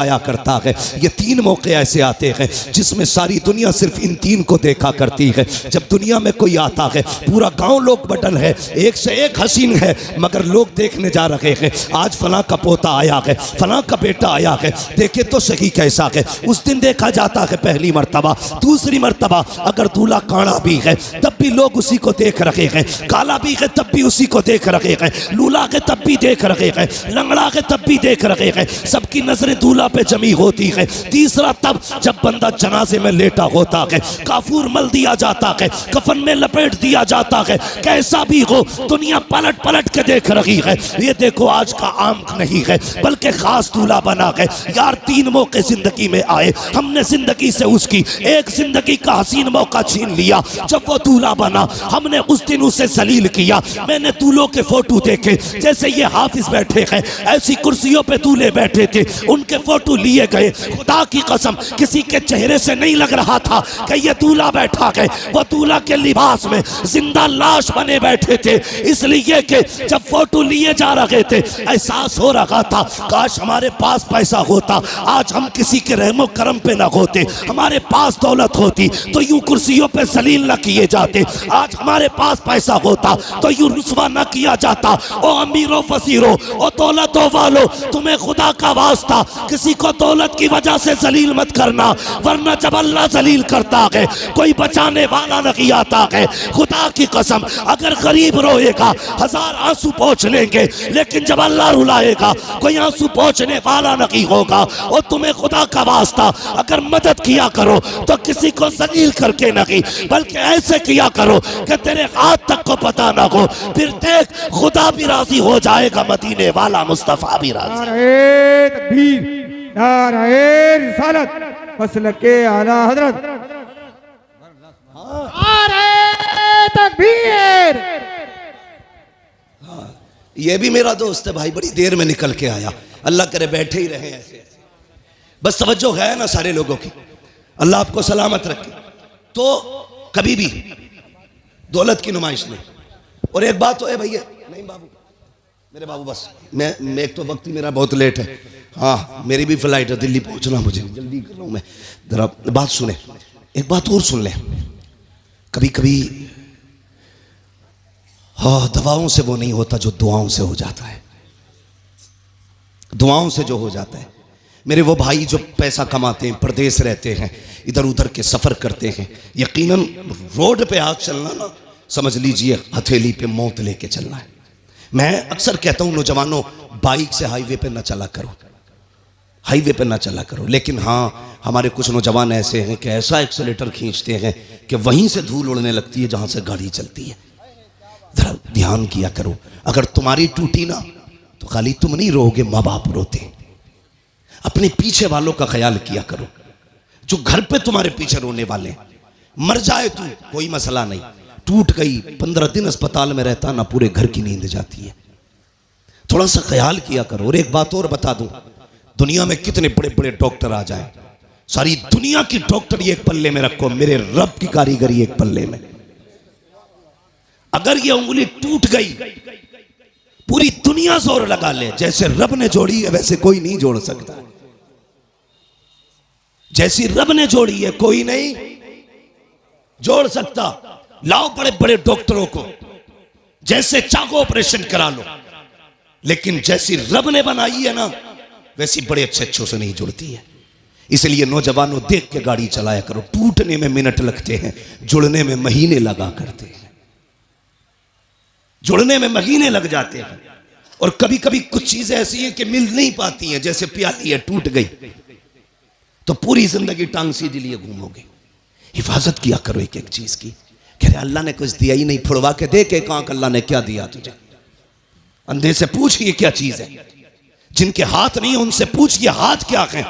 आया करता है। ये 3 मौके ऐसे आते हैं जिसमें सारी दुनिया सिर्फ इन 3 को देखा करती है। जब दुनिया में कोई आता है, पूरा गांव लोग बटन है, एक से एक हसीन है, मगर लोग देखने जा रहे हैं आज फलां का पोता आया है, फलां का बेटा आया है, देखे तो सही कैसा है। उस दिन देखा जाता है पहली मर्तबा, दूसरी मर्तबा अगर दूल्हा काड़ा भी है तब भी लोग उसी को देख रहे हैं, काला भी है तब भी उसी को देख रहे हैं, लूला है तब भी देख रहे हैं, लंगड़ा है तब भी देख रहे हैं। सबकी नजरें दूल्हा पे जमी होती है। तीसरा तब जब बंदा जनाजे में लेटा होता है, काफूर मल दिया जाता है, कफन में लपेट दिया जाता है, कैसा भी हो दुनिया पलट पलट के देख रही है। ये देखो आज का आम नहीं है बल्कि खास दूल्हा बना है। यार 3 मौके जिंदगी में आए, हमने जिंदगी से उसकी एक जिंदगी का हसीन मौका छीन लिया। जब वो दूल्हा बना हमने उस दिन उसे जलील किया। मैंने दूल्हों के फोटो देखे, जैसे ये हाफिज बैठे हैं ऐसी कुर्सियों पे दूल्हे बैठे थे, उनके फोटो लिए गए। खुदा की कसम किसी के चेहरे से नहीं लग रहा था कि ये दूल्हा बैठा है। वो दूल्हा के लिबास में जिंदा लाश बने बैठे थे, इसलिए कि जब फोटो लिए जा रहे थे एहसास हो रहा था काश हमारे पास पैसा होता, आज हम किसी के रहमो करम पे ना होते, हमारे पास दौलत होती तो यूं कुर्सियों पे जलील न किए जाते, आज हमारे पास पैसा होता तो यूं रुस्वा न किया जाता। ओ अमीरो फसीरो, ओ दौलतों वालो, तुम्हें खुदा का वास्ता किसी को दौलत की वजह से जलील मत करना, वरना जब अल्लाह जलील करता है कोई बचाने वाला नहीं आता है। खुदा की कसम अगर गरीब रोएगा 1000 आंसू पोंछ लेंगे, लेकिन जब अल्लाह रुलाएगा कोई आंसू पोंछने वाला नहीं होगा। और तुम्हें खुदा का वास्ता अगर मदद किया करो तो किसी को जलील करके नहीं, बल्कि ऐसे किया करो कि तेरे हाथ तक को पता ना हो, फिर देख खुदा भी राजी हो जाएगा, मदीने वाला मुस्तफा भी राजी। नारे रिसालत मसलक के आला हजरत, नारे तकबीर। ये भी मेरा दोस्त है भाई, बड़ी देर में निकल के आया। अल्लाह करे बैठे ही रहे ऐसे, बस तवज्जो है ना सारे लोगों की। अल्लाह आपको सलामत रखे। तो कभी भी दौलत की नुमाइश नहीं। और एक बात तो है भैया, नहीं बाबू, मेरे बाबू बस मैं एक तो वक्त ही मेरा बहुत लेट है। हाँ मेरी भी फ्लाइट है, दिल्ली पहुंचना, मुझे जल्दी कर रहा हूँ मैं। जरा बात सुने, एक बात और सुन ले। कभी कभी हाँ दवाओं से वो नहीं होता जो दुआओं से हो जाता है, दुआओं से जो हो जाता है। मेरे वो भाई जो पैसा कमाते हैं, परदेश रहते हैं, इधर उधर के सफ़र करते हैं, यकीनन रोड पे हाथ चलना ना समझ लीजिए हथेली पे मौत लेके चलना है। मैं अक्सर कहता हूँ नौजवानों, बाइक से हाईवे पे ना चला करो, हाईवे पे ना चला करो। लेकिन हाँ हमारे कुछ नौजवान ऐसे हैं कि ऐसा एक्सीलेटर खींचते हैं कि वहीं से धूल उड़ने लगती है जहाँ से गाड़ी चलती है। जरा ध्यान किया करो, अगर तुम्हारी टूटी ना तो खाली तुम नहीं रोओगे, माँ बाप रोते। अपने पीछे वालों का ख्याल किया करो, जो घर पे तुम्हारे पीछे रोने वाले। मर जाए तू कोई मसला नहीं, टूट गई 15 दिन अस्पताल में रहता ना, पूरे घर की नींद जाती है। थोड़ा सा ख्याल किया करो। और एक बात और बता दूं, दुनिया में कितने बड़े बड़े डॉक्टर आ जाए, सारी दुनिया की डॉक्टर एक पल्ले में रखो, मेरे रब की कारीगरी एक पल्ले में। अगर ये उंगली टूट गई, पूरी दुनिया जोर लगा ले, जैसे रब ने जोड़ी है वैसे कोई नहीं जोड़ सकता। जैसी रब ने जोड़ी है कोई नहीं जोड़ सकता। लाओ बड़े बड़े डॉक्टरों को, जैसे चाहो ऑपरेशन करा लो, लेकिन जैसी रब ने बनाई है ना वैसी बड़े अच्छे अच्छों से नहीं जुड़ती है। इसलिए नौजवानों देख के गाड़ी चलाया करो। टूटने में मिनट लगते हैं, जुड़ने में महीने लगा करते हैं, जुड़ने में महीने लग जाते हैं। और कभी कभी कुछ चीजें ऐसी हैं कि मिल नहीं पाती हैं, जैसे प्याली है टूट गई तो पूरी जिंदगी टांग सीधी लिए घूमोगे। हिफाजत किया करो एक एक चीज की। कह रहे अल्लाह ने कुछ दिया ही नहीं, फुड़वा के दे के कहां अल्लाह ने क्या दिया तुझे। अंधे से पूछ ये क्या चीज है, जिनके हाथ नहीं है उनसे पूछ ये हाथ क्या है।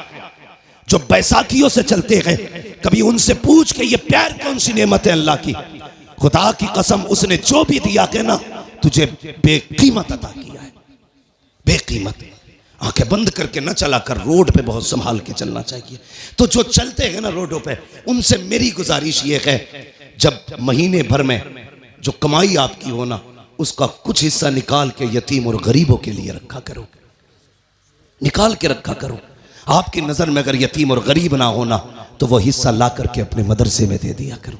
जो बैसाखियों से चलते हैं कभी उनसे पूछ के ये पैर कौन सी नेमत है अल्लाह की। खुदा की कसम उसने जो भी दिया है ना तुझे बेकीमत अता किया है, बेकीमत। आंखें बंद करके न चला कर, रोड पे बहुत संभाल के चलना चाहिए। तो जो चलते हैं ना रोडों पे, उनसे मेरी गुजारिश ये है, जब महीने भर में जो कमाई आपकी हो ना उसका कुछ हिस्सा निकाल के यतीम और गरीबों के लिए रखा करो, निकाल के रखा करो। आपकी नजर में अगर यतीम और गरीब ना होना तो वो हिस्सा ला करके अपने मदरसे में दे दिया करो।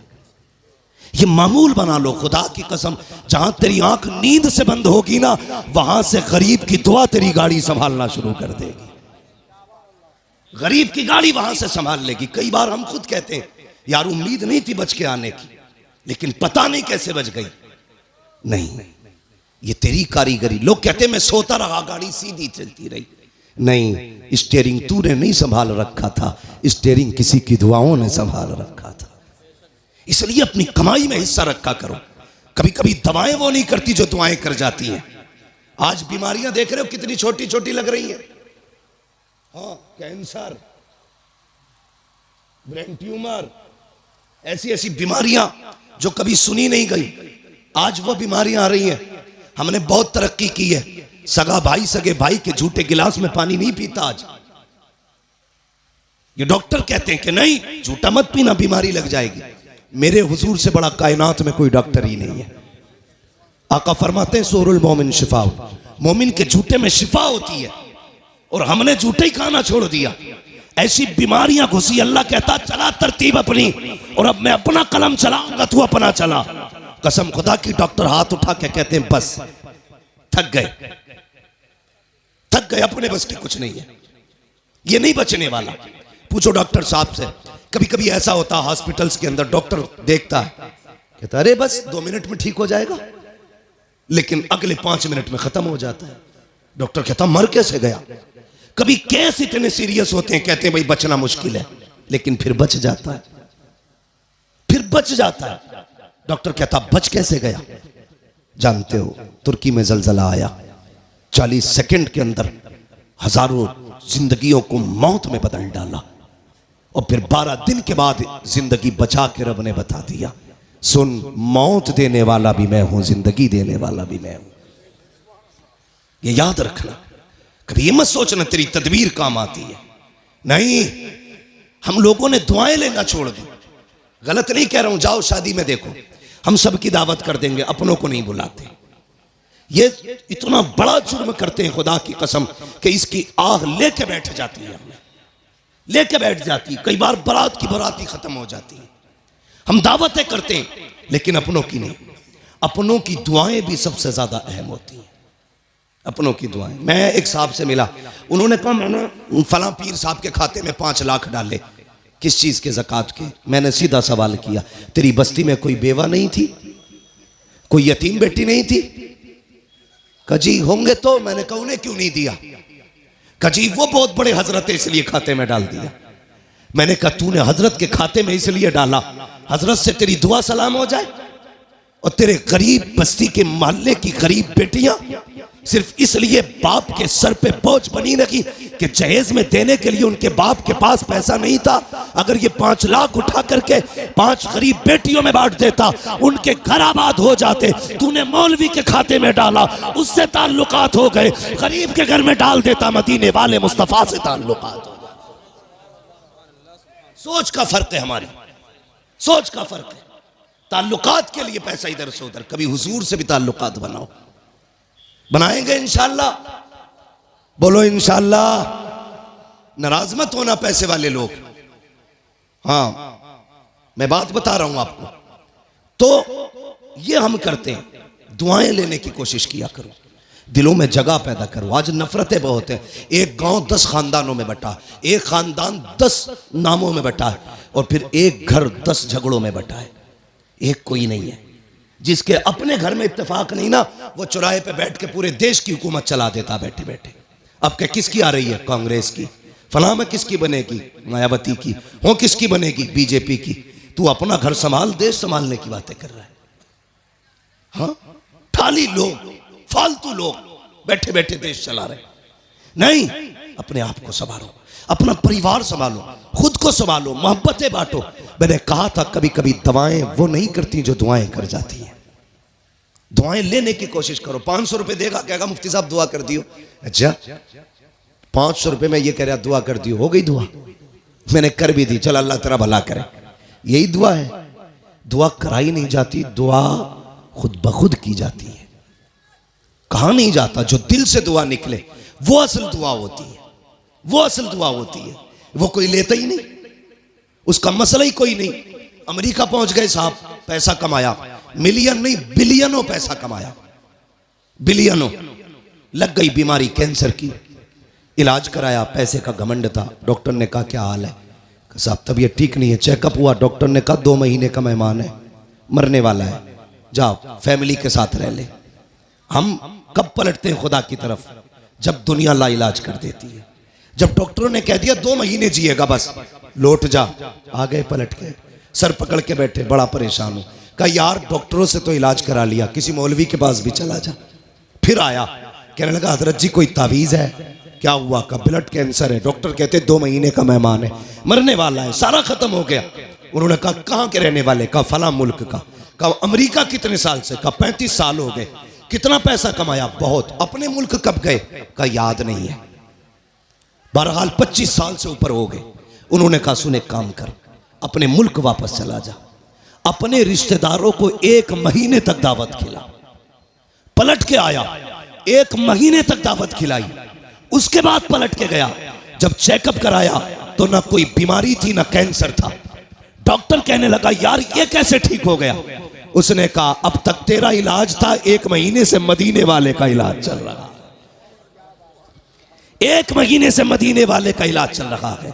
ये मामूल बना लो, खुदा की कसम, जहां तेरी आंख नींद से बंद होगी ना, वहां से गरीब की दुआ तेरी गाड़ी संभालना शुरू कर देगी। गरीब की गाड़ी वहां से संभाल लेगी। कई बार हम खुद कहते हैं यार उम्मीद नहीं थी बच के आने की, लेकिन पता नहीं कैसे बच गई। नहीं, ये तेरी कारीगरी। लोग कहते मैं सोता रहा गाड़ी सीधी चलती रही। नहीं, स्टीयरिंग तूने नहीं संभाल रखा था, स्टीयरिंग किसी की दुआओं ने संभाल रखा था। इसलिए अपनी कमाई में हिस्सा रखा करो। कभी कभी दवाएं वो नहीं करती जो दुआएं कर जाती हैं। आज बीमारियां देख रहे हो कितनी छोटी छोटी लग रही हैं। हाँ, कैंसर, ब्रेन ट्यूमर, ऐसी ऐसी बीमारियां जो कभी सुनी नहीं गई, आज वो बीमारियां आ रही हैं। हमने बहुत तरक्की की है। सगा भाई सगे भाई के झूठे गिलास में पानी नहीं पीता आज। ये डॉक्टर कहते हैं कि नहीं झूठा मत पीना, बीमारी लग जाएगी। मेरे हुजूर से बड़ा कायनात में कोई डॉक्टर ही नहीं है। आका फरमाते हैं सूरुल मोमिन शिफा, मोमिन के झूठे में शिफा होती है। और हमने झूठे ही खाना छोड़ दिया, ऐसी बीमारियां घुसी। अल्लाह कहता चला तरतीब अपनी, और अब मैं अपना कलम चलाऊंगा, तू अपना चला। कसम खुदा की डॉक्टर हाथ उठा के कहते हैं बस थक गए, थक गए, अपने बस की कुछ नहीं है, ये नहीं बचने वाला। पूछो डॉक्टर साहब से। कभी कभी ऐसा होता है हॉस्पिटल्स के अंदर, डॉक्टर देखता है कहता अरे बस 2 मिनट में ठीक हो जाएगा, लेकिन अगले 5 मिनट में खत्म हो जाता है। डॉक्टर कहता मर कैसे गया। कभी केस इतने सीरियस होते हैं, कहते हैं भाई बचना मुश्किल है, लेकिन फिर बच जाता है, फिर बच जाता है। डॉक्टर कहता बच कैसे गया। जानते हो तुर्की में जलजला आया, 40 सेकंड के अंदर हजारों जिंदगियों को मौत में बदल डाला, और फिर 12 दिन के बाद जिंदगी बचा के रब ने बता दिया सुन, मौत देने वाला भी मैं हूं, जिंदगी देने वाला भी मैं हूं। ये याद रखना। कभी ये मत सोचना तेरी तदबीर काम आती है। नहीं, हम लोगों ने दुआएं लेना छोड़ दी। गलत नहीं कह रहा हूं, जाओ शादी में देखो, हम सबकी दावत कर देंगे, अपनों को नहीं बुलाते। ये इतना बड़ा जुर्म करते हैं खुदा की कसम कि इसकी आह लेके बैठ जाती है, लेके बैठ जाती है। कई बार बारात की बाराती खत्म हो जाती है। हम दावतें करते हैं लेकिन अपनों की नहीं। अपनों की दुआएं भी सबसे ज्यादा अहम होती हैं, अपनों की दुआएं। मैं एक साहब से मिला, उन्होंने कहा मैंने फलां पीर साहब के खाते में 5 लाख डाले। किस चीज के? ज़कात के। मैंने सीधा सवाल किया, तेरी बस्ती में कोई बेवा नहीं थी, कोई यतीम बेटी नहीं थी? कजी होंगे तो। मैंने कहा उन्हें क्यों नहीं दिया? कजी वो बहुत बड़े हजरत है इसलिए खाते में डाल दिया। मैंने कहा तूने हजरत के खाते में इसलिए डाला, हजरत से तेरी दुआ सलाम हो जाए, और तेरे गरीब बस्ती के मोहल्ले की गरीब बेटियां सिर्फ इसलिए बाप के सर पे बोझ बनी रखी कि जहेज में देने के लिए उनके बाप के पास पैसा नहीं था। अगर ये 5 लाख उठा करके 5 गरीब बेटियों में बांट देता, उनके घर आबाद हो जाते। तूने मौलवी के खाते में डाला, उससे ताल्लुकात हो गए। गरीब के घर में डाल देता, मदीने वाले मुस्तफा से ताल्लुकात हो गए। सोच का फर्क है, हमारी सोच का फर्क है। ताल्लुकात के लिए पैसा इधर से उधर। कभी हुजूर से भी ताल्लुकात बनाओ। बनाएंगे इंशाअल्लाह, बोलो इंशाअल्लाह। नाराज मत होना पैसे वाले लोग। हाँ, मैं बात बता रहा हूं आपको। तो ये हम करते हैं, दुआएं लेने की कोशिश किया करो, दिलों में जगह पैदा करो। आज नफरतें बहुत हैं। एक गांव 10 खानदानों में बटा, एक खानदान 10 नामों में बटा है, और फिर एक घर 10 झगड़ों में बटा है। एक कोई नहीं है। जिसके अपने घर में इत्तेफाक नहीं ना, वो चौराहे पे बैठ के पूरे देश की हुकूमत चला देता बैठे बैठे। अब क्या किसकी आ रही है? कांग्रेस की। फलां में किसकी बनेगी? मायावती की। हो किसकी बनेगी? बीजेपी की। तू अपना घर संभाल, देश संभालने की बातें कर रहा है। हाँ, ठाली लोग, फालतू लोग बैठे बैठे देश चला रहे। नहीं, अपने आप को संभालो, अपना परिवार संभालो, खुद को संभालो, मोहब्बतें बांटो। मैंने कहा था कभी कभी दवाएं वो नहीं करती जो दुआएं कर जाती हैं। दुआएं लेने की कोशिश करो। 500 रुपए देगा, कहेगा मुफ्ती साहब दुआ कर दियो। अच्छा, 500 रुपए में ये कह रहा दुआ कर दियो, हो गई दुआ? मैंने कर भी दी, चल अल्लाह तेरा भला करे। यही दुआ है? दुआ कराई नहीं जाती, दुआ खुद ब खुद की जाती है। कहा नहीं जाता, जो दिल से दुआ निकले वो असल दुआ होती है। वो असल दुआ होती है। वो कोई लेता ही नहीं, उसका मसला ही कोई नहीं। अमेरिका पहुंच गए साहब, पैसा कमाया, मिलियन नहीं बिलियनों पैसा कमाया, बिलियनों। लग गई बीमारी कैंसर की, इलाज कराया, पैसे का घमंड था। डॉक्टर ने कहा क्या हाल है? साहब तबीयत ठीक नहीं है। चेकअप हुआ, डॉक्टर ने कहा 2 महीने का मेहमान है, मरने वाला है, जाओ फैमिली के साथ रह ले। हम कब पलटते हैं खुदा की तरफ? जब दुनिया लाइलाज कर देती है। जब डॉक्टरों ने कह दिया 2 महीने जिएगा बस, लौट जा, आ गए पलट के, सर पकड़ के बैठे, बड़ा परेशान हूं। कहा यार डॉक्टरों से तो इलाज करा लिया, किसी मौलवी के पास भी चला जा। फिर आया, कहने लगा हजरत जी कोई तावीज़ है? क्या हुआ? का ब्लड कैंसर है, डॉक्टर कहते 2 महीने का मेहमान है, मरने वाला है, सारा खत्म हो गया। उन्होंने कहा कहाँ के रहने वाले? कहा फला मुल्क का। कहा अमेरिका कितने साल से? कहा 35 साल हो गए। कितना पैसा कमाया? बहुत। अपने मुल्क कब गए? कहा याद नहीं है। बहरहाल 25 साल से ऊपर हो गए। उन्होंने कहा सुन एक काम कर, अपने मुल्क वापस चला जा, अपने रिश्तेदारों को 1 महीने तक दावत खिला। पलट के आया, 1 महीने तक दावत खिलाई। उसके बाद पलट के गया, जब चेकअप कराया तो ना कोई बीमारी थी ना कैंसर था। डॉक्टर कहने लगा यार ये कैसे ठीक हो गया? उसने कहा अब तक तेरा इलाज था, 1 महीने से मदीने वाले का इलाज चल रहा है। 1 महीने से मदीने वाले का इलाज चल रहा है।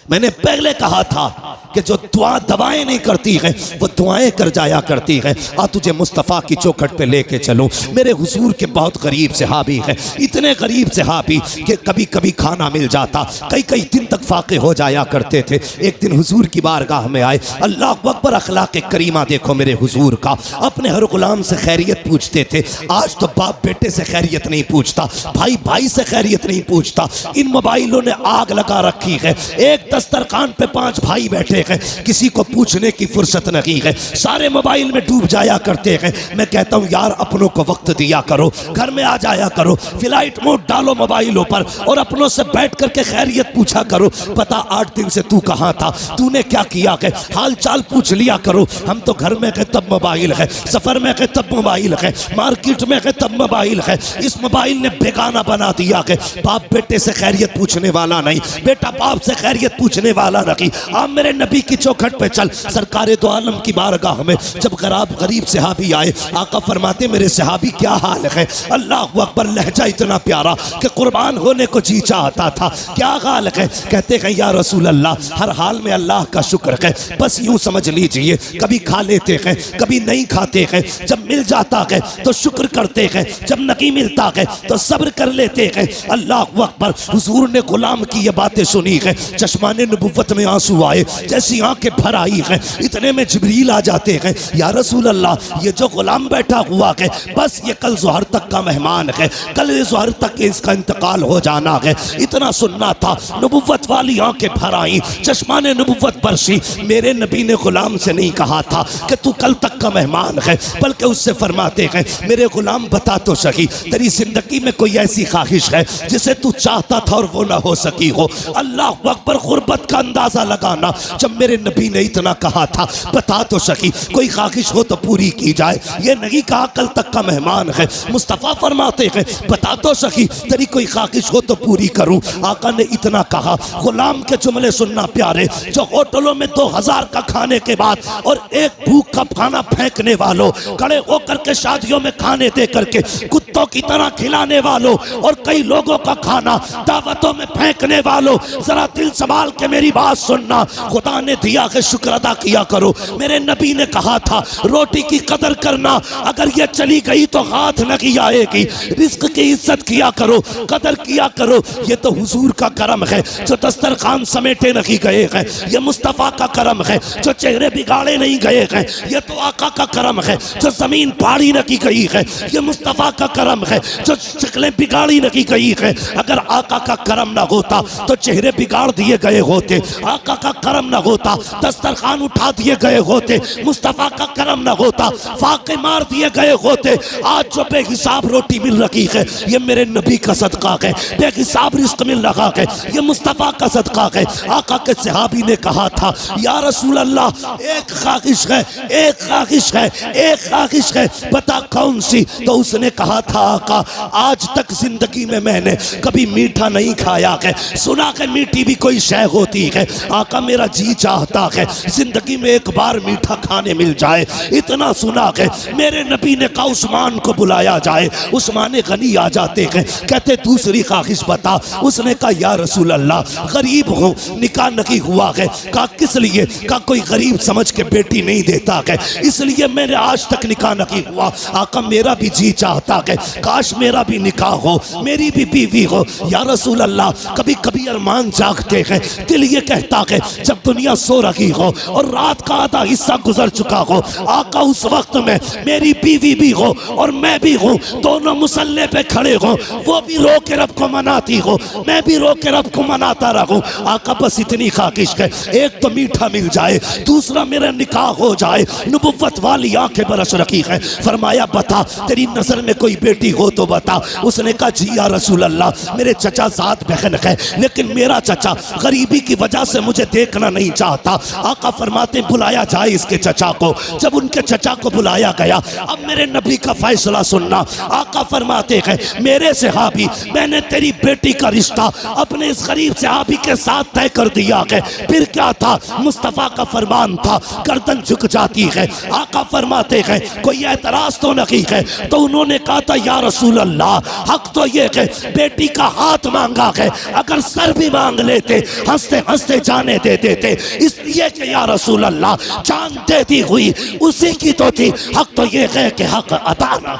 मैंने पहले कहा था कि जो दवाएं नहीं करती है वो दुआएं कर जाया करती है। आ तुझे मुस्तफ़ा की चौखट पे लेके चलूं। मेरे हुजूर के बहुत गरीब सहाबी है, इतने गरीब सहाबी कि कभी कभी खाना मिल जाता, कई दिन तक फाके हो जाया करते थे। एक दिन हुजूर की बारगाह में आए, अल्लाह अकबर, अखलाक करीमा देखो मेरे हुजूर का। अपने हर गुलाम से खैरियत पूछते थे। आज तो बाप बेटे से खैरियत नहीं पूछता, भाई भाई से खैरियत नहीं पूछता। इन मोबाइलों ने आग लगा रखी है। एक दस्तरखान पे 5 भाई बैठे हैं, किसी को पूछने की फुर्सत नहीं है, सारे मोबाइल में डूब जाया करते हैं। मैं कहता हूं यार अपनों को वक्त दिया करो, घर में आ जाया करो, फ्लाइट मोड डालो मोबाइलों पर और अपनों से बैठ करके खैरियत पूछा करो। पता 8 दिन से तू कहां था, तूने क्या किया है, हाल चाल पूछ लिया करो। हम तो घर में गए तब मोबाइल है, सफर में गए तब मोबाइल है, मार्केट में गए तब मोबाइल है। इस मोबाइल ने बेगाना बना दिया है। बाप बेटे से खैरियत पूछने वाला नहीं, बेटा बाप से खैरियत पूछने वाला नहीं। आप मेरे नबी की चौखट पे चल, सरकारे दो आलम की बारगाह में जब गरीब सहाबी आए, आका फरमाते मेरे सहाबी क्या हाल है? अल्लाह अकबर, लहजा इतना प्यारा कि कुर्बान होने को जी चाहता था। क्या हाल है? कहते हैं या रसूल अल्लाह हर हाल में अल्लाह का शुक्र है, बस यूं समझ लीजिए कभी खा लेते हैं कभी नहीं खाते हैं, जब मिल जाता है तो शुक्र करते हैं, जब नहीं मिलता है तो सब्र कर लेते हैं। अल्लाह अकबर, हुजूर ने गुलाम की ये बातें सुनी है, चश्माने नबुव्वत में आंसू आए, जैसी आंखें भर आई हैं। इतने में जिब्रील आ जाते हैं, या रसूल अल्लाह ये जो गुलाम बैठा हुआ है बस ये कल ज़ोहर तक का मेहमान है, कल ज़ोहर तक इसका इंतकाल हो जाना है। इतना सुनना था, नबुव्वत वाली आंखें भर आई, चश्माने नबुव्वत बरसी। मेरे नबी ने गुलाम से नहीं कहा था कि तू कल तक का मेहमान है, बल्कि उससे फरमाते हैं मेरे गुलाम बता तो सही तेरी जिंदगी में कोई ऐसी ख्वाहिश है जिसे तू चाहता था और वो ना हो सकी हो। अल्लाह अकबर, गुर्बत का अंदाजा लगाना। जब मेरे नबी ने इतना कहा था बता तो सही कोई ख्वाहिश हो तो पूरी की जाए, ये नहीं कहा कल तक का मेहमान है। मुस्तफ़ा फरमाते हैं बता तो सही तेरी कोई ख्वाहिश हो तो पूरी करूं। आका ने इतना कहा, गुलाम के जुमले सुनना प्यारे, जो होटलों में 2000 का खाने के बाद और एक भूख का खाना फेंकने वालों, खड़े होकर के शादियों में खाने दे करके कुत्तों की तरह खिलाने वालों और कई लोगों का खाना दावतों में फेंकने वालों, जरा दिल संभाल के मेरी बात सुनना। खुदा ने दिया है शुक्र अदा किया करो। मेरे नबी ने कहा था रोटी की कदर करना, अगर ये चली गई तो हाथ नहीं आएगी। रिस्क की इज्जत किया करो, कदर किया करो। ये तो हुजूर का करम है जो दस्तरखान समेटे नहीं गए हैं, ये मुस्तफ़ा का करम है जो चेहरे बिगाड़े नहीं गए हैं, ये तो आका का करम है जो जमीन फाड़ी नहीं गई है, ये मुस्तफ़ा का करम है जो शक्लें बिगाड़ी नहीं गई है। अगर आका का करम ना होता तो चेहरे बिगाड़ दिए गए होते, आका का करम न होता, दस्तरखान उठा दिए गए होते, मुस्तफ़ा का करम न होता, फाके मार दिए गए होते। आज जो बेहिसाब रोटी मिल रही है ये मेरे नबी का सदका है, बेहिसाब रिस्क मिल रहा है ये मुस्तफ़ा का सदका है। आका के सहाबी ने कहा था या रसूल अल्लाह, एक ख्वाहिश है, एक ख्वाहिश है, एक ख्वाहिश है, बता कौन सी? तो उसने कहा था आका, आज तक जिंदगी में मैंने कभी मीठा नहीं खाया है, सुना कि मीठी भी कोई शय होती है। आका मेरा जी चाहता है जिंदगी में एक बार मीठा खाने मिल जाए, इतना सुना है। मेरे नबी ने कहा उस्मान को बुलाया जाए। उस्मान गनी आ जाते हैं, कहते दूसरी ख्वाहिश बता। उसने कहा या रसूल अल्लाह, गरीब हूँ, निकाह नहीं हुआ है। कहा किस लिए? कहा कोई गरीब समझ के बेटी नहीं देता है, इसलिए मैंने आज तक निकाह नहीं हुआ। आका मेरा भी जी चाहता है काश मेरा भी निकाह हो, मेरी भी बीवी हो। या रसूल अल्लाह, कभी कभी अरमान जागते हैं, दिल ये कहता है जब दुनिया सो रही हो और रात का आधा हिस्सा गुजर चुका हो, आका उस वक्त में मेरी बीवी भी हो और मैं भी हूँ, दोनों मुसल्ले पे खड़े हो, वो भी रो के रब को मनाती हो, मैं भी रो के रब को मनाता रहूं। आका बस इतनी ख्वाहिश है, एक तो मीठा मिल जाए, दूसरा मेरा निकाह हो जाए। नबुव्वत वाली आंखें बरस रखी है। फरमाया बता तेरी नजर में कोई बेटी हो तो बता। उसने कहा जी या रसूल अल्लाह, मेरे चचा सात बहन है, लेकिन मेरा चचा गरीबी की वजह से मुझे देखना नहीं चाहता। आका फरमाते बुलाया जाए इसके चचा को। जब उनके चचा को बुलाया गया, अब मेरे नबी का फैसला सुनना। आका फरमाते हैं मेरे सहाबी, मैंने तेरी बेटी का रिश्ता अपने इस गरीब सहाबी के साथ तय कर दिया है। फिर क्या था? मुस्तफ़ा का फरमान था, गर्दन झुक जाती है। आका फरमाते हैं कोई एतराज तो नहीं है? तो उन्होंने कहा था या रसूल अल्लाह, हक तो ये है बेटी का हाथ मांगा है, अगर सर भी मांग लेते हंसते हंसते जाने दे देते, इसलिए कि या रसूल अल्लाह जान देती हुई उसी की तो थी। हक तो ये है कि हक अता ना।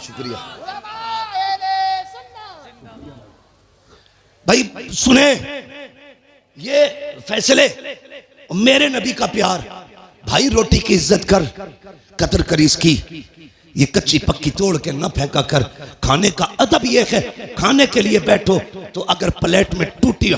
शुक्रिया भाई। सुने ये फैसले, मेरे नबी का प्यार। भाई रोटी की इज्जत कर, कदर कर इसकी, ये कच्ची पक्की तोड़ के न फेंका कर। खाने का अदब ये है, खाने के लिए बैठो तो अगर प्लेट में टूटी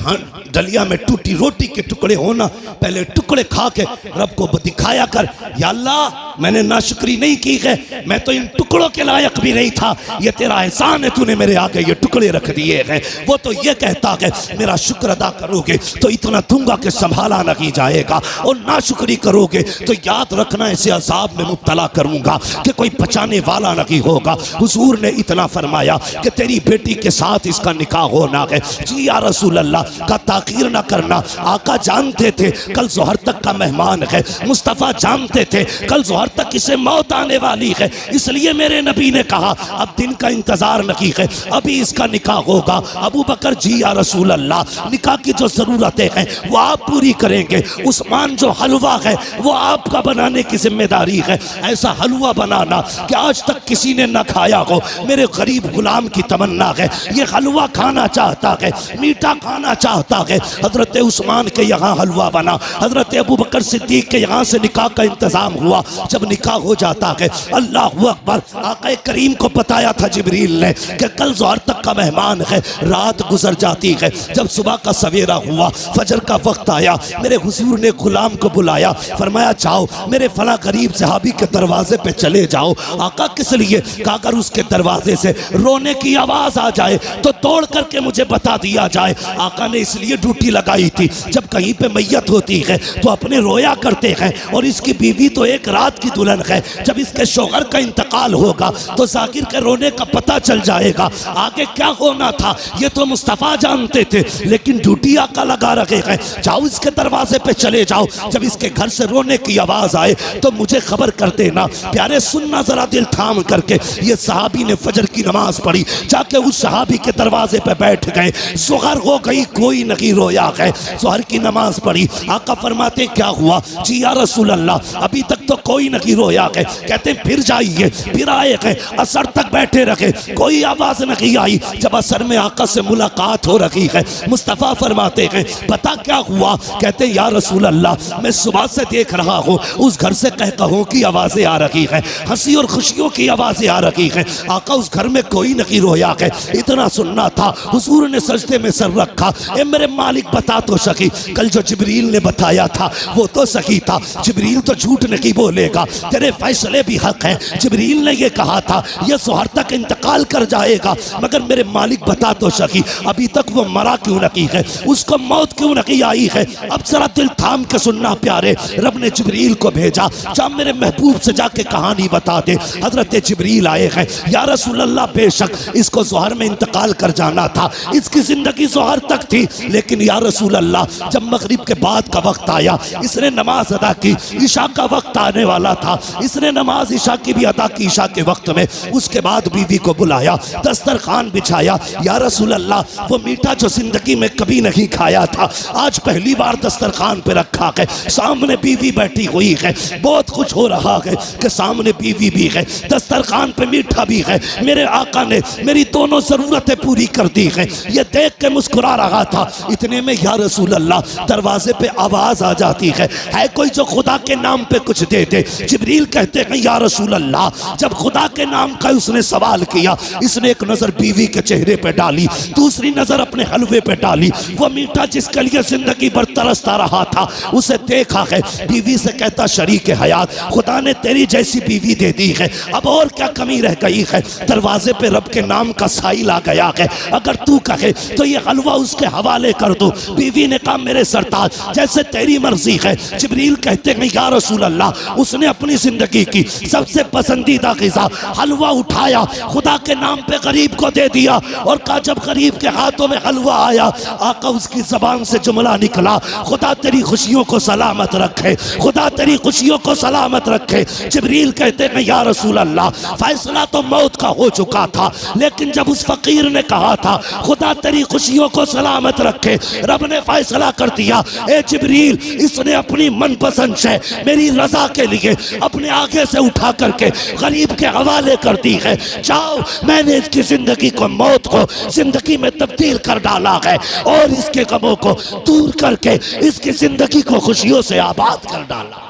डलिया में टूटी रोटी के टुकड़े हो ना, पहले टुकड़े खा के रब को दिखाया कर, या अल्लाह मैंने नाशुक्री नहीं की है, मैं तो इन टुकड़ों के लायक भी नहीं था, ये तेरा एहसान है, तूने मेरे आगे ये टुकड़े रख दिए हैं। वो तो ये कहता है मेरा शुक्र अदा करोगे तो इतना दूंगा कि संभाला नहीं जाएगा, और नाशुक्री करोगे तो याद रखना ऐसे अजाब में मुब्तला करूंगा कि कोई बचाने वाला नहीं होगा। हुजूर ने इतना फरमाया कि तेरी बेटी के साथ इसका निकाह होना है। जी या रसूल अल्लाह, का ताखीर ना करना। आका जानते थे कल जोहर तक का मेहमान है, मुस्तफ़ा जानते थे कल जोहर तक इसे मौत आने वाली है, इसलिए मेरे नबी ने कहा अब दिन का इंतजार नहीं है, अभी इसका निकाह होगा। अबू बकर जी या रसूल अल्लाह, निकाह की जो जरूरतें हैं वो आप पूरी करेंगे। उस्मान जो हलवा है वो आपका बनाने की जिम्मेदारी है। ऐसा हलवा बनाना कि आज तक किसी ने ना खाया हो। मेरे गरीब गुलाम की तमन्ना है, ये हलवा खाना चाहता है, मीठा खाना चाहता है। हजरत उस्मान के यहाँ हलवा बना, हजरत अबू बकर सिद्दीक के यहाँ से निकाह का इंतजाम हुआ। जब निकाह हो जाता है, अल्लाह अकबर, आका करीम को बताया था जिब्रील ने कि कल जोहर तक का मेहमान है, रात गुजर जाती है। जब सुबह का सवेरा हुआ, फजर का वक्त आया, मेरे हुजूर ने गुलाम को बुलाया, फरमाया जाओ मेरे फला गरीब सहाबी के दरवाजे पे चले जाओ। आका किस लिए? कहा अगर उसके दरवाजे से रोने की आवाज आ जाए तो तोड़ करके मुझे बता दिया जाए। आका ने इसलिए ड्यूटी लगाई थी, जब कहीं पे मैयत होती है तो अपने रोया करते हैं, और इसकी बीवी तो एक रात की दुल्हन है, जब इसके शौहर का इंतकाल होगा तो जाकिर के रोने का पता चल जाएगा। आगे क्या होना था ये तो मुस्तफ़ा जानते थे, लेकिन ड्यूटी आका लगा रखे हैं, जाओ इसके दरवाजे पे चले जाओ, जब इसके घर से रोने की आवाज आए तो मुझे खबर कर देना। प्यारे सुनना जरा दिल थाम करके, ये सहाबी ने फजर की नमाज पढ़ी, जाके उस सहाबी के दरवाजे पे बैठ गए। सुहर हो गई, कोई नहीं रोया है। सुहर की नमाज पढ़ी, आका फरमाते क्या हुआ? जी या रसूल अल्लाह, अभी तक तो कोई नहीं रोया है। कहते हैं फिर जाइए, फिर आए हैं, असर तक बैठे रखे, कोई आवाज नहीं आई। जब असर में आका से मुलाकात हो रही है, मुस्तफ़ा फरमाते हैं पता क्या हुआ? कहते हैं या रसूल अल्लाह, मैं सुबह से देख रहा हूँ उस घर से कह कहों की आवाजें आ रही हैं, हंसी और खुशियों की आवाजें आ रही हैं। आका उस घर में कोई नहीं रोया है। इतना सुनना था, हुजूर ने सजदे में सर रखा। ए मेरे मालिक बता तो सकी, कल जो जिब्रील ने बताया था वो तो सही था, जिब्रील तो झूठ नहीं बोलेगा, तेरे फैसले भी हक है। जिब्रील ने ये कहा था ये सुहर तक इंतकाल कर जाएगा, मगर मेरे मालिक बता तो सकी अभी तक वो मरा क्यों नहीं है, उसको मौत क्यों नहीं आई है। अब जरा दिल थाम के सुनना प्यारे, रब ने जिब्रील को भेजा, जा मेरे महबूब से जाके कहानी बता दे। हजरत जिब्रील आए हैं, या रसूल अल्लाह बेशक इसको ज़ोहर में इंतकाल कर जाना था, इसकी जिंदगी ज़ोहर तक थी, लेकिन या रसूल अल्लाह जब मगरिब के बाद का वक्त आया, इसने नमाज अदा की, ईशा का वक्त आने वाला था, इसने नमाज ईशा की भी अदा की ईशा के वक्त में। उसके बाद बीवी को बुलाया, दस्तरखान बिछाया, या रसूल अल्लाह वो मीठा जो जिंदगी में कभी नहीं खाया था आज पहली बार दस्तरखान पे रखा है, सामने बीवी बैठी हुई है, बहुत कुछ हो रहा है कि सामने बीवी भी है, दस्तरखान पे मीठा भी है। मेरे आका ने मेरी दोनों जरूरतें पूरी कर दी है, ये देख के मुस्कुरा रहा था। इतने में या रसूल अल्लाह दरवाजे पे आवाज आ जाती है कोई जो खुदा के नाम पे कुछ दे दे। जिब्रील कहते हैं या रसूल अल्लाह जब खुदा के नाम का उसने सवाल किया, इसने एक नजर बीवी के चेहरे पे डाली, दूसरी नजर अपने हलवे पे डाली, वो मीठा जिसके लिए जिंदगी भर तरसता रहा था उसे देखा है। बीवी से कहता शरीक हयात खुदा ने तेरी जैसी बीवी दे दी है, अब और क्या कमी रह गई है। दरवाजे पे रब के नाम का साइल आ गया है, अगर तू कहे तो ये हलवा उसके हवाले कर दो। बीवी ने कहा मेरे सरताज जैसे तेरी मर्जी है। जिब्रील कहते हैं या रसूल अल्लाह उसने अपनी जिंदगी की सबसे पसंदीदा ग़िज़ा हलवा उठाया, खुदा के नाम पे गरीब को दे दिया और कहा जब गरीब के हाथों में हलवा आया, आका उसकी जबान से जुमला निकला, खुदा तेरी खुशियों को सलामत रखे, खुदा तेरी खुशियों को सलामत रखे। जिब्रील कहते हैं या रसूल अल्लाह फैसला तो मौत का हो चुका था, लेकिन जब उस फकीर ने कहा था खुदा तेरी खुशियों को सलामत रखे, रब ने फैसला कर दिया ए जिब्रील इसने अपनी मनपसंद से मेरी रजा के लिए अपने आगे से उठा करके गरीब के हवाले कर दी है। जाओ मैंने इसकी जिंदगी को मौत को जिंदगी में तब्दील कर डाला है और इसके गमों को दूर करके इसकी जिंदगी को खुशियों से आबाद कर डाला।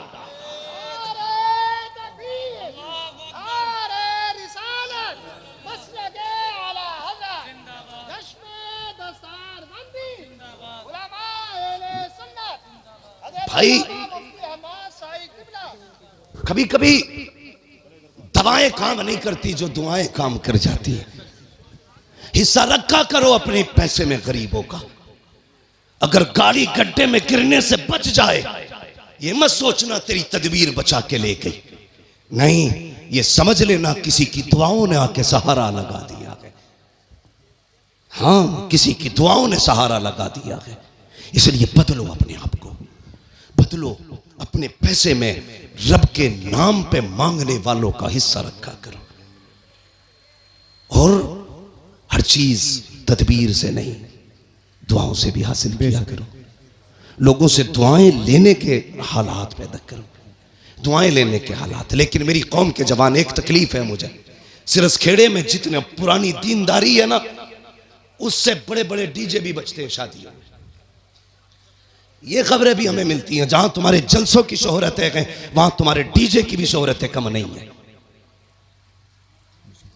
भाई कभी कभी दवाएं काम नहीं करती जो दुआएं काम कर जाती है। हिस्सा रखा करो अपने पैसे में गरीबों का। अगर गाड़ी गड्ढे में गिरने से बच जाए ये मत सोचना तेरी तदबीर बचा के ले गई, नहीं ये समझ लेना किसी की दुआओं ने आके सहारा लगा दिया है। हाँ किसी की दुआओं ने सहारा लगा दिया है। इसलिए बदलो अपने आप को, बदलो अपने पैसे में रब के नाम पे मांगने वालों का हिस्सा रखा करो और हर चीज तदबीर से नहीं दुआओं से भी हासिल किया करो। लोगों से दुआएं लेने के हालात पैदा करो, दुआएं लेने के हालात। लेकिन मेरी कौम के जवान एक तकलीफ है मुझे, सिरस खेड़े में जितने पुरानी दीनदारी है ना उससे बड़े बड़े डीजे भी बजते हैं शादियों में। ये खबरें भी हमें मिलती हैं जहां तुम्हारे जलसों की शोहरतें हैं वहां तुम्हारे डीजे की भी शोहरतें कम नहीं है।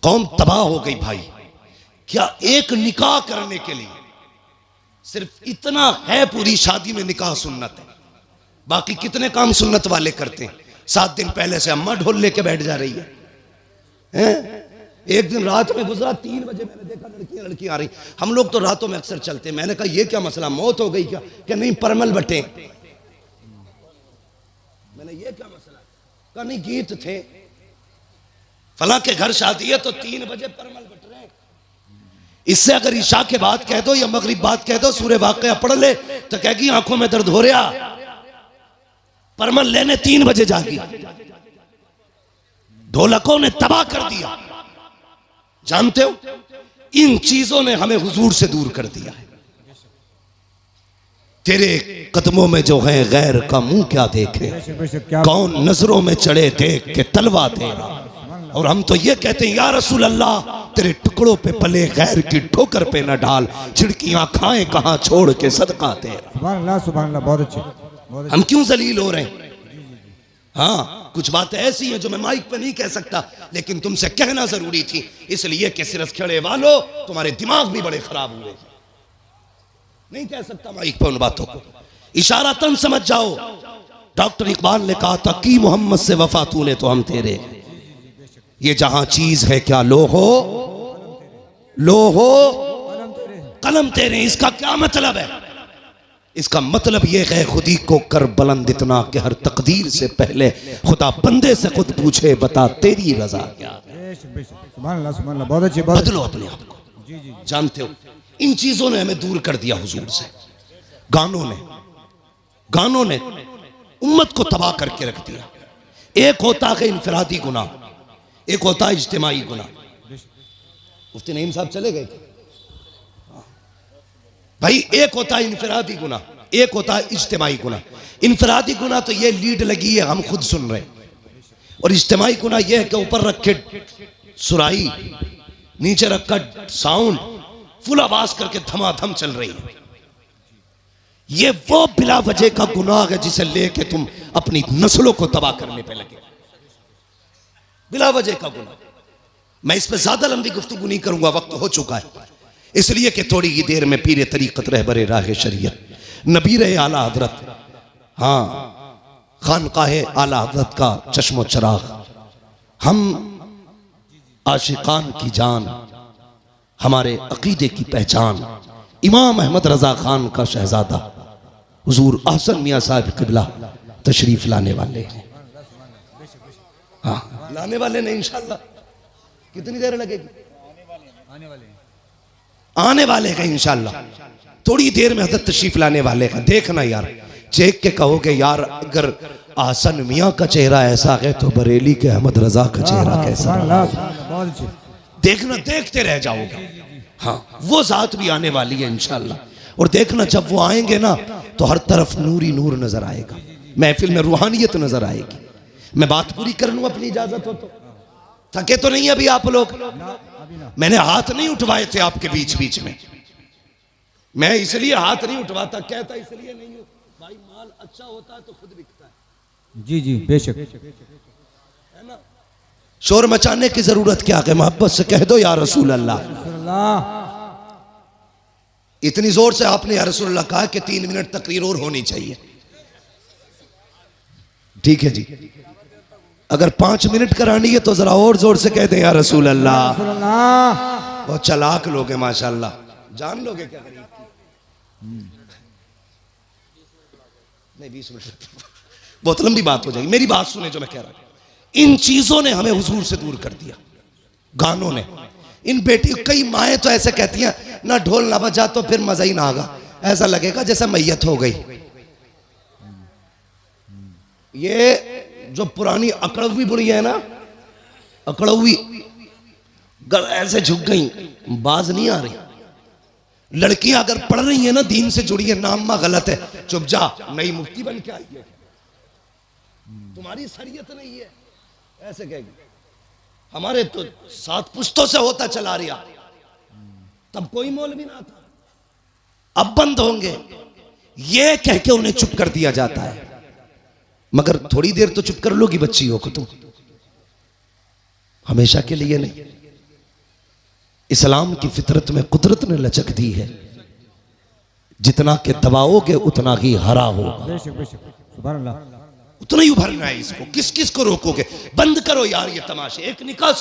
कौम तबाह हो गई भाई। क्या एक निकाह करने के लिए सिर्फ इतना है पूरी शादी में निकाह सुन्नत है, बाकी कितने काम सुन्नत वाले करते हैं। 7 दिन पहले से अम्मा ढोल लेके बैठ जा रही है। एक दिन रात में गुजरा 3 बजे मैंने देखा लड़कियां आ रही। हम लोग तो रातों में अक्सर चलते हैं। मैंने कहा ये क्या मसला, मौत हो गई क्या? कि नहीं परमल बटे। मैंने ये क्या मसला? कहा नहीं गीत थे, फला के घर शादी है तो 3 बजे परमल बट रहे। इससे अगर ईशा के बाद कह दो या मगरिब बाद कह दो सूरह वाक़िया पढ़ ले तो कहेगी आंखों में दर्द हो रहा, परमल लेने 3 बजे जागी। ढोलकों ने तबाह कर दिया। जानते हो इन चीजों ने हमें हुजूर से दूर कर दिया है। तेरे कदमों में जो है गैर का मुंह क्या देखे, क्या कौन नजरों में चढ़े देख के तलवा तेरा। और हम तो ये कहते हैं या रसूल अल्लाह, तेरे टुकड़ों पे पले गैर की ठोकर पे न डाल, झिड़कियां खाएं कहां छोड़ के सदका तेरा। सुभान अल्लाह, बहुत अच्छे। हम क्यों जलील हो रहे हैं? हाँ, कुछ बातें ऐसी हैं जो मैं माइक पे नहीं कह सकता, लेकिन तुमसे कहना जरूरी थी, इसलिए कि सिर्फ खेड़े वालों तुम्हारे दिमाग भी बड़े खराब हुए। नहीं कह सकता माइक पे उन बातों को, इशारातन समझ जाओ। डॉक्टर इकबाल ने कहा था कि मोहम्मद से वफा तूने तो हम तेरे, ये जहां चीज है क्या लो हो कलम तेरे। इसका क्या मतलब है? इसका मतलब यह है खुदी को कर बुलंद इतना कि हर तकदीर से पहले खुदा बंदे से खुद पूछे बता तेरी रजा क्या। सुभान अल्लाह, बहुत अच्छे। बदलो अपने आप को। जानते हो इन चीजों ने हमें दूर कर दिया हुजूर से। गानों ने उम्मत को तबाह करके रख दिया। एक होता है इनफरादी गुनाह, एक होता है इज्तिमाई गुनाह। मुफ्ती नईम साहब चले गए भाई। एक होता है इनफरादी गुनाह, एक होता है इज्तिमाई गुनाह। इनफरादी गुनाह तो ये लीड लगी है, हम खुद सुन रहे हैं। और इज्तिमाई गुनाह ये है कि ऊपर रखे सुराई, नीचे रखा साउंड, फुल आवाज करके धमाधम चल रही है। ये वो बिला वजह का गुनाह है जिसे लेके तुम अपनी नस्लों को तबाह करने पे लगे। बिला वजह का गुनाह। मैं इस पे ज्यादा लंबी गुफ्तगू नहीं करूंगा, वक्त हो चुका है, इसलिए कि थोड़ी ही देर में पीर तरीक़त रहबर राह शरीयत नबीर आला हजरत, हाँ खानकाहे आला हजरत का चश्मो चराग, हम आशिकान की जान, हमारे अकीदे की पहचान, इमाम अहमद रजा खान का शहजादा हुजूर अहसन मियाँ साहब क़िबला तशरीफ लाने वाले हैं। हाँ, लाने वाले नहीं, इंशाल्लाह। कितनी देर लगेगी? आने वाले हैं इंशाल्लाह। थोड़ी देर में हजरत तशरीफ लाने वाले हैं। देखना यार, चेक के कहोगे यार अगर आसन मियाँ का चेहरा ऐसा है तो बरेली के अहमद रजा का चेहरा कैसा है? देखना, देखते रह जाओगे। हाँ, वो जात भी आने वाली है इंशाल्लाह। और देखना जब वो आएंगे ना तो हर तरफ नूर ही नूर नजर आएगा, महफिल में रूहानियत नजर आएगी। मैं बात पूरी कर लूं अपनी इजाजत हो तो? थके तो नहीं अभी आप लोग? मैंने हाथ नहीं उठवाए थे आपके बीच बीच में, मैं इसलिए हाथ नहीं उठवाता, कहता इसलिए नहीं हूं भाई, माल अच्छा होता है तो खुद बिकता है। जी बेशक, है ना? शोर मचाने की जरूरत क्या है? मोहब्बत से कह दो या रसूल अल्लाह। इतनी जोर से आपने या रसूल अल्लाह कहा कि 3 मिनट तकरीर और होनी चाहिए। ठीक है जी, अगर 5 मिनट करानी है तो जरा और जोर से कह दें या रसूल अल्लाह। बहुत चालाक लोग हैं माशाल्लाह, जान लोगे क्या करीब नहीं 20 मिनट बहुत लंबी बात हो जाएगी। मेरी बात सुने जो मैं कह रहा हूं। इन चीजों ने हमें हुजूर से दूर कर दिया, गानों ने। इन बेटी, कई माएँ तो ऐसे कहती हैं ना ढोल ना बजा तो फिर मजा ही ना आगा, ऐसा लगेगा जैसे मैयत हो गई। ये जो पुरानी अकड़वी बुढ़ी है ना, अकड़वी ऐसे झुक गई, बाज नहीं आ रही। लड़कियां अगर पढ़ रही है ना, दीन से जुड़ी है, नामा गलत है, चुप जा, नई मुफ्ती बन के आई है, तुम्हारी शरीयत नहीं है, ऐसे कहेगी। हमारे तो 7 पुश्तों से होता चला रहा, तब कोई मौलवी ना था, अब बंद होंगे, ये कह के उन्हें चुप कर दिया जाता है। मगर थोड़ी देर तो चुप कर लोगी बच्चियों को तुम, हमेशा के लिए नहीं। इस्लाम की फितरत में कुदरत ने लचक दी है, जितना के दबाओगे उतना ही हरा होगा, उतना ही उभरना है। इसको किस किस को रोकोगे? बंद करो यार ये तमाशे। एक निकाह